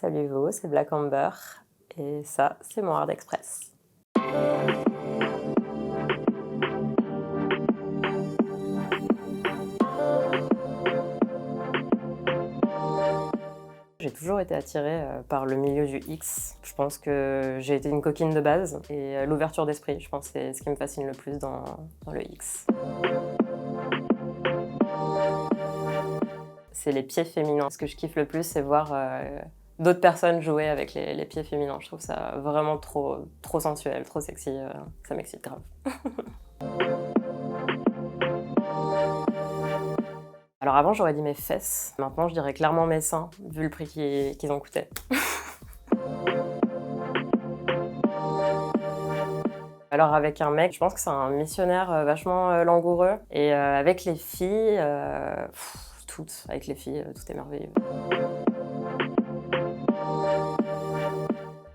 Salut vous, c'est Black Amber et ça, c'est mon Hard Express. J'ai toujours été attirée par le milieu du X. Je pense que j'ai été une coquine de base et l'ouverture d'esprit, je pense que c'est ce qui me fascine le plus dans le X. C'est les pieds féminins. Ce que je kiffe le plus, c'est voir d'autres personnes jouer avec les pieds féminins. Je trouve ça vraiment trop sensuel, trop sexy. Ça m'excite grave. Alors avant, j'aurais dit mes fesses. Maintenant, je dirais clairement mes seins, vu le prix qu'ils ont coûté. Alors avec un mec, je pense que c'est un missionnaire vachement langoureux. Et avec les filles, toutes. Avec les filles, tout est merveilleux.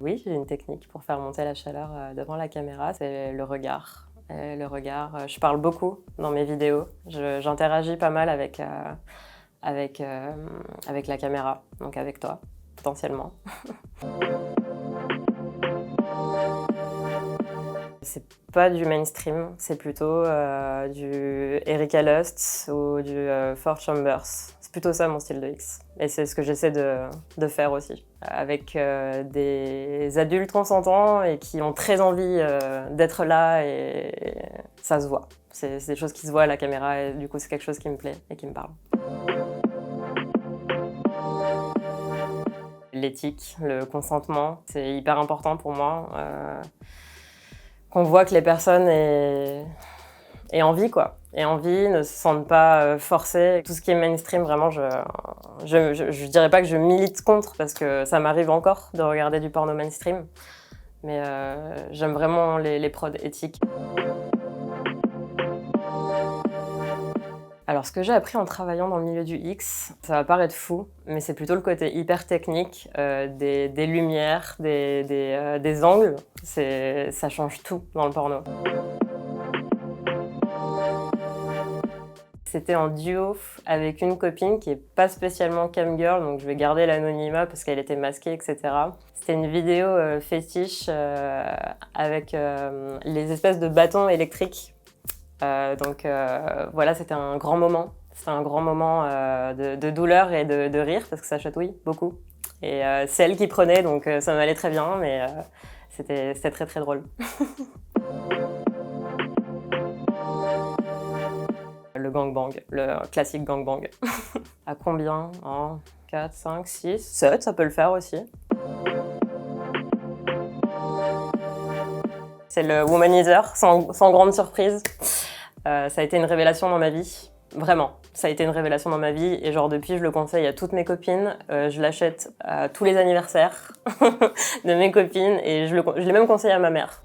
Oui, j'ai une technique pour faire monter la chaleur devant la caméra, c'est le regard. Je parle beaucoup dans mes vidéos. J'interagis pas mal avec la caméra, donc avec toi, potentiellement. C'est pas du mainstream, c'est plutôt du Erika Lust ou du Four Chambers. C'est plutôt ça mon style de X. Et c'est ce que j'essaie de faire aussi. Avec des adultes consentants et qui ont très envie d'être là et ça se voit. C'est des choses qui se voient à la caméra et du coup c'est quelque chose qui me plaît et qui me parle. L'éthique, le consentement, c'est hyper important pour moi. Qu'on voit que les personnes aient envie, quoi. Aient envie, ne se sentent pas forcées. Tout ce qui est mainstream, vraiment, je dirais pas que je milite contre, parce que ça m'arrive encore de regarder du porno mainstream. Mais j'aime vraiment les prods éthiques. Alors, ce que j'ai appris en travaillant dans le milieu du X, ça va paraître fou, mais c'est plutôt le côté hyper technique, des lumières, des angles. Ça change tout dans le porno. C'était en duo avec une copine qui est pas spécialement camgirl, donc je vais garder l'anonymat parce qu'elle était masquée, etc. C'était une vidéo fétiche avec les espèces de bâtons électriques. Voilà, c'était un grand moment. C'était un grand moment de douleur et de rire parce que ça chatouille beaucoup. Et c'est elle qui prenait, donc ça m'allait très bien, mais c'était très très drôle. Le gangbang, le classique gangbang. À combien? 1, 4, 5, 6, 7, ça peut le faire aussi. C'est le womanizer, sans grande surprise. Ça a été une révélation dans ma vie, vraiment. Ça a été une révélation dans ma vie et genre depuis je le conseille à toutes mes copines. Je l'achète à tous les anniversaires de mes copines et je l'ai même conseillé à ma mère.